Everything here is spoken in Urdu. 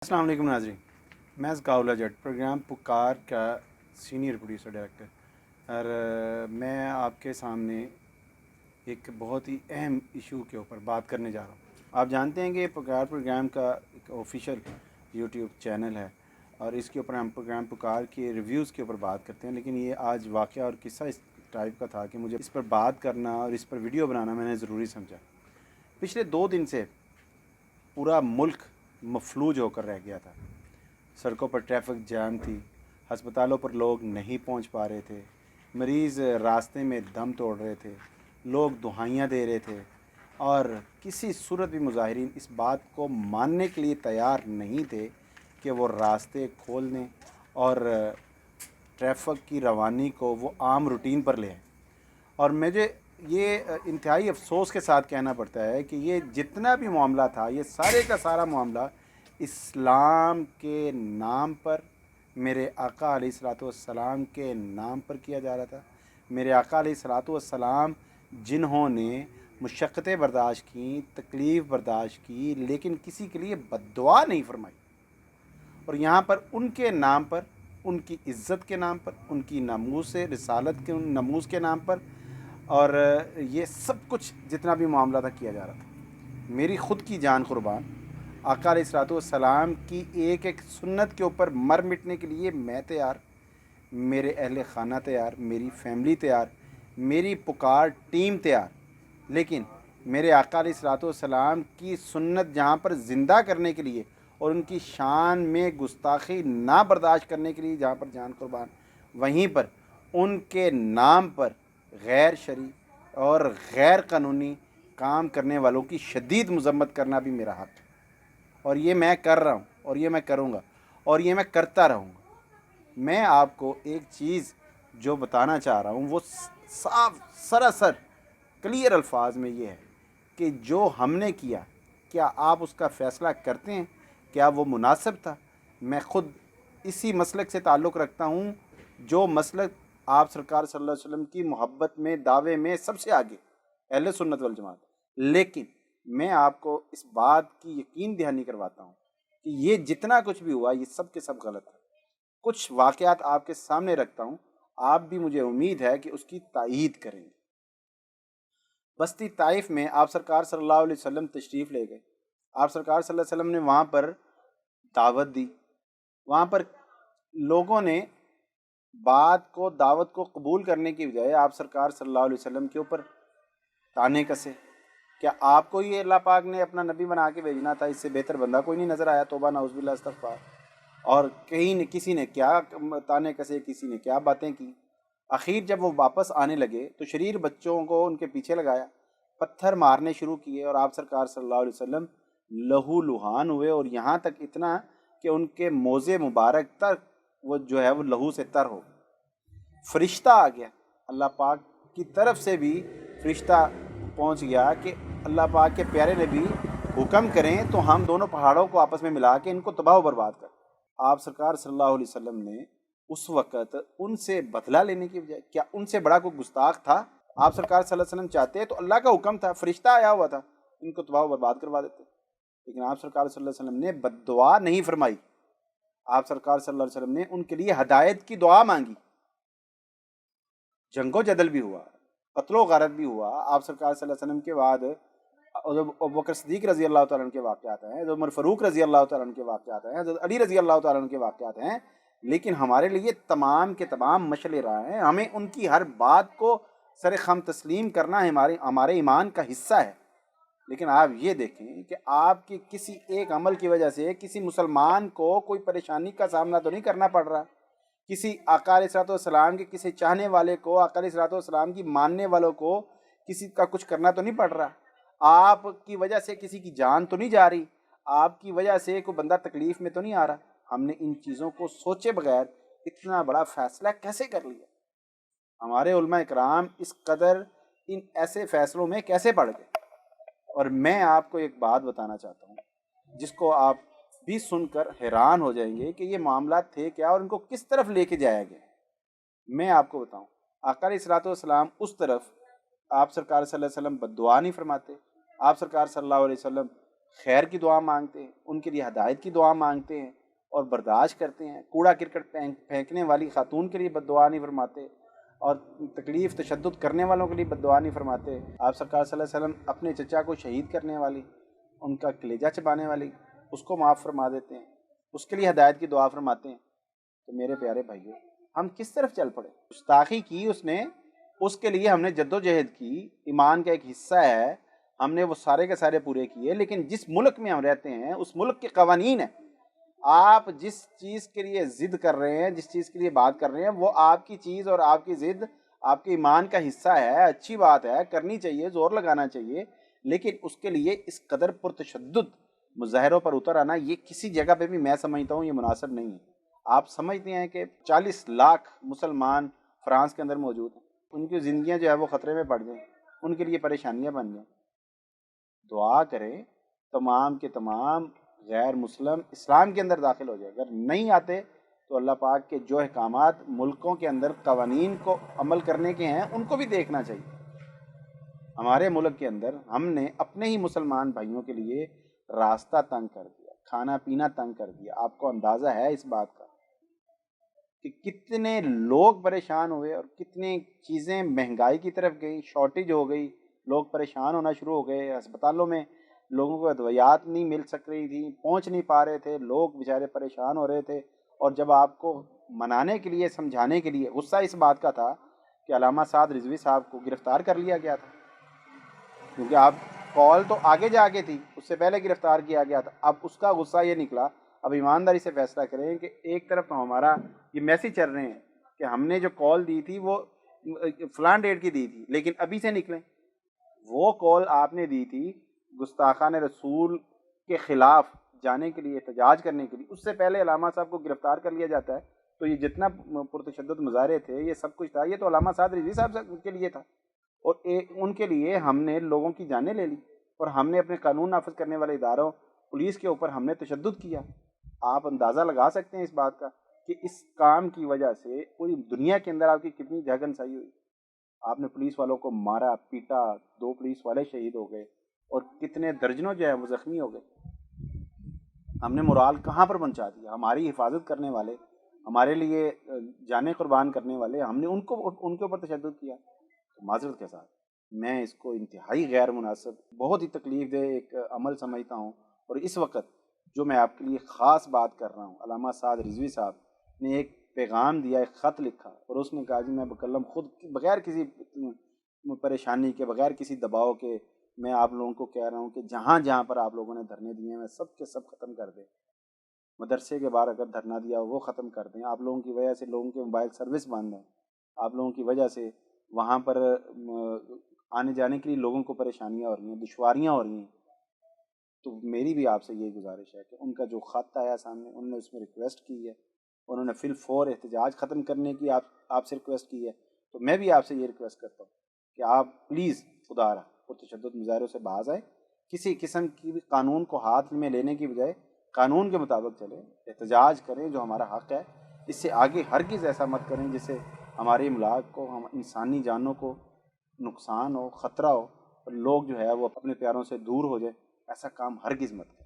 السلام علیکم ناظرین، میں ذکاءاللہ جٹ پروگرام پکار کا سینئر پروڈیوسر ڈائریکٹر، اور میں آپ کے سامنے ایک بہت ہی اہم ایشو کے اوپر بات کرنے جا رہا ہوں۔ آپ جانتے ہیں کہ پکار پروگرام کا ایک آفیشیل یوٹیوب چینل ہے اور اس کے اوپر ہم پروگرام پکار کے ریویوز کے اوپر بات کرتے ہیں، لیکن یہ آج واقعہ اور قصہ اس ٹائپ کا تھا کہ مجھے اس پر بات کرنا اور اس پر ویڈیو بنانا میں نے ضروری سمجھا۔ پچھلے 2 دن سے پورا ملک مفلوج ہو کر رہ گیا تھا۔ سڑکوں پر ٹریفک جام تھی، ہسپتالوں پر لوگ نہیں پہنچ پا رہے تھے، مریض راستے میں دم توڑ رہے تھے، لوگ دہائیاں دے رہے تھے، اور کسی صورت بھی مظاہرین اس بات کو ماننے کے لیے تیار نہیں تھے کہ وہ راستے کھول دیں اور ٹریفک کی روانی کو وہ عام روٹین پر لے آئیں۔ اور مجھے یہ انتہائی افسوس کے ساتھ کہنا پڑتا ہے کہ یہ جتنا بھی معاملہ تھا، یہ سارے کا سارا معاملہ اسلام کے نام پر، میرے آقا علیہ الصلوۃ والسلام کے نام پر کیا جا رہا تھا۔ میرے آقا علیہ الصلوۃ والسلام جنہوں نے مشقتیں برداشت کیں، تکلیف برداشت کی، لیکن کسی کے لیے بد دعا نہیں فرمائی، اور یہاں پر ان کے نام پر، ان کی عزت کے نام پر، ان کی ناموس رسالت کے ناموس کے نام پر، اور یہ سب کچھ جتنا بھی معاملہ تھا کیا جا رہا تھا۔ میری خود کی جان قربان، آقا علیہ الصلوۃ والسلام کی ایک ایک سنت کے اوپر مر مٹنے کے لیے میں تیار، میرے اہل خانہ تیار، میری فیملی تیار، میری پکار ٹیم تیار، لیکن میرے آقا علیہ الصلوۃ والسلام کی سنت جہاں پر زندہ کرنے کے لیے اور ان کی شان میں گستاخی نہ برداشت کرنے کے لیے جہاں پر جان قربان، وہیں پر ان کے نام پر غیر شرعی اور غیر قانونی کام کرنے والوں کی شدید مذمت کرنا بھی میرا حق ہے، اور یہ میں کر رہا ہوں، اور یہ میں کروں گا، اور یہ میں کرتا رہوں گا۔ میں آپ کو ایک چیز جو بتانا چاہ رہا ہوں وہ صاف سراسر کلیئر الفاظ میں یہ ہے کہ جو ہم نے کیا، کیا آپ اس کا فیصلہ کرتے ہیں؟ کیا وہ مناسب تھا؟ میں خود اسی مسلک سے تعلق رکھتا ہوں جو مسلک آپ سرکار صلی اللہ علیہ وسلم کی محبت میں، دعوے میں سب سے آگے، اہل سنت والجماعت، لیکن میں آپ کو اس بات کی یقین دہانی کرواتا ہوں کہ یہ جتنا کچھ بھی ہوا یہ سب کے سب غلط ہے۔ کچھ واقعات آپ کے سامنے رکھتا ہوں، آپ بھی مجھے امید ہے کہ اس کی تائید کریں گے۔ بستی طائف میں آپ سرکار صلی اللہ علیہ وسلم تشریف لے گئے۔ آپ سرکار صلی اللہ علیہ وسلم نے وہاں پر دعوت دی، وہاں پر لوگوں نے بات کو، دعوت کو قبول کرنے کی بجائے آپ سرکار صلی اللہ علیہ وسلم کے اوپر تانے کسے۔ کیا آپ کو یہ اللہ پاک نے اپنا نبی بنا کے بھیجنا تھا؟ اس سے بہتر بندہ کوئی نہیں نظر آیا، توبہ نعوذ باللہ استغفار۔ اور کسی نے کیا تانے کسے، کسی نے کیا باتیں کی۔ آخر جب وہ واپس آنے لگے تو شریر بچوں کو ان کے پیچھے لگایا، پتھر مارنے شروع کیے، اور آپ سرکار صلی اللہ علیہ وسلم لہو لہان ہوئے، اور یہاں تک اتنا کہ ان کے موزے مبارک تک وہ جو ہے وہ لہو سے تر ہو۔ فرشتہ آ گیا، اللہ پاک کی طرف سے بھی فرشتہ پہنچ گیا کہ اللہ پاک کے پیارے نبی حکم کریں تو ہم دونوں پہاڑوں کو آپس میں ملا کے ان کو تباہ و برباد کر۔ آپ سرکار صلی اللہ علیہ وسلم نے اس وقت ان سے بدلہ لینے کی بجائے، کیا ان سے بڑا کوئی گستاخ تھا؟ آپ سرکار صلی اللہ علیہ وسلم چاہتے تو اللہ کا حکم تھا، فرشتہ آیا ہوا تھا، ان کو تباہ و برباد کروا دیتے، لیکن آپ سرکار صلی اللہ علیہ وسلم نے بد دعا نہیں فرمائی۔ آپ سرکار صلی اللہ علیہ وسلم نے ان کے لیے ہدایت کی دعا مانگی۔ جنگ و جدل بھی ہوا، قتل و غارت بھی ہوا۔ آپ سرکار صلی اللہ علیہ وسلم کے بعد ابوبکر صدیق رضی اللہ تعالیٰ عنہ کے واقعات ہیں، عمر فاروق رضی اللہ تعالیٰ عنہ کے واقعات ہیں، حضرت علی رضی اللہ تعالیٰ عنہ کے واقعات ہیں، لیکن ہمارے لیے تمام کے تمام مشعل راہ ہیں۔ ہمیں ان کی ہر بات کو سر خم تسلیم کرنا ہمارے ایمان کا حصہ ہے۔ لیکن آپ یہ دیکھیں کہ آپ کی کسی ایک عمل کی وجہ سے کسی مسلمان کو کوئی پریشانی کا سامنا تو نہیں کرنا پڑ رہا، کسی آقا علیہ الصلوۃ والسلام کے کسی چاہنے والے کو، آقا علیہ الصلوۃ والسلام کی ماننے والوں کو کسی کا کچھ کرنا تو نہیں پڑ رہا، آپ کی وجہ سے کسی کی جان تو نہیں جا رہی، آپ کی وجہ سے کوئی بندہ تکلیف میں تو نہیں آ رہا۔ ہم نے ان چیزوں کو سوچے بغیر اتنا بڑا فیصلہ کیسے کر لیا؟ ہمارے علماء اکرام اس قدر ان ایسے فیصلوں میں کیسے پڑ گئے؟ اور میں آپ کو ایک بات بتانا چاہتا ہوں جس کو آپ بھی سن کر حیران ہو جائیں گے کہ یہ معاملات تھے کیا اور ان کو کس طرف لے کے جایا گیا۔ میں آپ کو بتاؤں، آقا علیہ الصلوۃ والسلام اس طرف آپ سرکار صلی اللہ علیہ وسلم بد دعا نہیں فرماتے، آپ سرکار صلی اللہ علیہ وسلم خیر کی دعا مانگتے ہیں، ان کے لیے ہدایت کی دعا مانگتے ہیں اور برداشت کرتے ہیں. کوڑا کرکٹ پھینکنے والی خاتون کے لیے بد دعا نہیں فرماتے اور تکلیف تشدد کرنے والوں کے لیے بد دعا نہیں فرماتے. آپ سرکار صلی اللہ علیہ وسلم اپنے چچا کو شہید کرنے والی، ان کا کلیجہ چبانے والی، اس کو معاف فرما دیتے ہیں، اس کے لیے ہدایت کی دعا فرماتے ہیں. تو میرے پیارے بھائیوں، ہم کس طرف چل پڑے؟ گستاخی کی اس نے، اس کے لیے ہم نے جد و جہد کی، ایمان کا ایک حصہ ہے، ہم نے وہ سارے کے سارے پورے کیے. لیکن جس ملک میں ہم رہتے ہیں اس ملک کے قوانین ہیں. آپ جس چیز کے لیے ضد کر رہے ہیں، جس چیز کے لیے بات کر رہے ہیں، وہ آپ کی چیز اور آپ کی ضد آپ کے ایمان کا حصہ ہے. اچھی بات ہے، کرنی چاہیے، زور لگانا چاہیے. لیکن اس کے لیے اس قدر پرتشدد مظاہروں پر اتر آنا، یہ کسی جگہ پہ بھی میں سمجھتا ہوں یہ مناسب نہیں ہے. آپ سمجھتے ہیں کہ 40 لاکھ مسلمان فرانس کے اندر موجود ہیں، ان کی زندگیاں جو ہے وہ خطرے میں پڑ جائیں، ان کے لیے پریشانیاں بن جائیں. دعا کریں تمام کے تمام غیر مسلم اسلام کے اندر داخل ہو جائے. اگر نہیں آتے تو اللہ پاک کے جو احکامات ملکوں کے اندر قوانین کو عمل کرنے کے ہیں ان کو بھی دیکھنا چاہیے. ہمارے ملک کے اندر ہم نے اپنے ہی مسلمان بھائیوں کے لیے راستہ تنگ کر دیا، کھانا پینا تنگ کر دیا. آپ کو اندازہ ہے اس بات کا کہ کتنے لوگ پریشان ہوئے اور کتنی چیزیں مہنگائی کی طرف گئی، شارٹیج ہو گئی، لوگ پریشان ہونا شروع ہو گئے. ہسپتالوں میں لوگوں کو ادویات نہیں مل سک رہی تھی، پہنچ نہیں پا رہے تھے، لوگ بیچارے پریشان ہو رہے تھے. اور جب آپ کو منانے کے لیے، سمجھانے کے لیے، غصہ اس بات کا تھا کہ علامہ سعد رضوی صاحب کو گرفتار کر لیا گیا تھا، کیونکہ آپ کال تو آگے جا کے تھی، اس سے پہلے گرفتار کیا گیا تھا. اب اس کا غصہ یہ نکلا. اب ایمانداری سے فیصلہ کریں کہ ایک طرف تو ہمارا یہ میسج چل رہے ہیں کہ ہم نے جو کال دی تھی وہ فلاں ڈیٹ کی دی تھی، لیکن ابھی سے نکلیں. وہ کال آپ نے دی تھی گستاخان رسول کے خلاف جانے کے لیے، احتجاج کرنے کے لیے، اس سے پہلے علامہ صاحب کو گرفتار کر لیا جاتا ہے. تو یہ جتنا پرتشدد مظاہرے تھے، یہ سب کچھ تھا، یہ تو علامہ سعد رضوی صاحب کے لیے تھا. اور ان کے لیے ہم نے لوگوں کی جانیں لے لی اور ہم نے اپنے قانون نافذ کرنے والے اداروں پولیس کے اوپر ہم نے تشدد کیا. آپ اندازہ لگا سکتے ہیں اس بات کا کہ اس کام کی وجہ سے پوری دنیا کے اندر آپ کی کتنی جھگ ہنسائی ہوئی. آپ نے پولیس والوں کو مارا پیٹا، 2 پولیس والے شہید ہو گئے اور کتنے درجنوں جو ہے وہ زخمی ہو گئے. ہم نے مورال کہاں پر پہنچا دیا؟ ہماری حفاظت کرنے والے، ہمارے لیے جانیں قربان کرنے والے، ہم نے ان کے اوپر تشدد کیا. معذرت کے ساتھ میں اس کو انتہائی غیر مناسب، بہت ہی تکلیف دہ ایک عمل سمجھتا ہوں. اور اس وقت جو میں آپ کے لیے خاص بات کر رہا ہوں، علامہ سعد رضوی صاحب نے ایک پیغام دیا، ایک خط لکھا اور اس نے کہا جی میں بکلم خود بغیر کسی پریشانی کے، بغیر کسی دباؤ کے، میں آپ لوگوں کو کہہ رہا ہوں کہ جہاں جہاں پر آپ لوگوں نے دھرنے دیے ہیں سب کے سب ختم کر دیں. مدرسے کے باہر اگر دھرنا دیا وہ ختم کر دیں. آپ لوگوں کی وجہ سے لوگوں کے موبائل سروس بند ہیں، آپ لوگوں کی وجہ سے وہاں پر آنے جانے کے لیے لوگوں کو پریشانیاں ہو رہی ہیں، دشواریاں ہو رہی ہیں. تو میری بھی آپ سے یہی گزارش ہے کہ ان کا جو خط آیا سامنے، انہوں نے اس میں ریکویسٹ کی ہے، انہوں نے فی الفور احتجاج ختم کرنے کی آپ سے ریکویسٹ کی ہے. تو میں بھی آپ سے یہ ریکویسٹ کرتا ہوں کہ آپ پلیز خدا را تشدد مظاہروں سے باز آئے. کسی قسم کی بھی قانون کو ہاتھ میں لینے کی بجائے قانون کے مطابق چلیں، احتجاج کریں جو ہمارا حق ہے. اس سے آگے ہرگز ایسا مت کریں جس سے ہمارے املاک کو، ہم انسانی جانوں کو نقصان ہو، خطرہ ہو اور لوگ جو ہے وہ اپنے پیاروں سے دور ہو جائے. ایسا کام ہرگز مت کریں.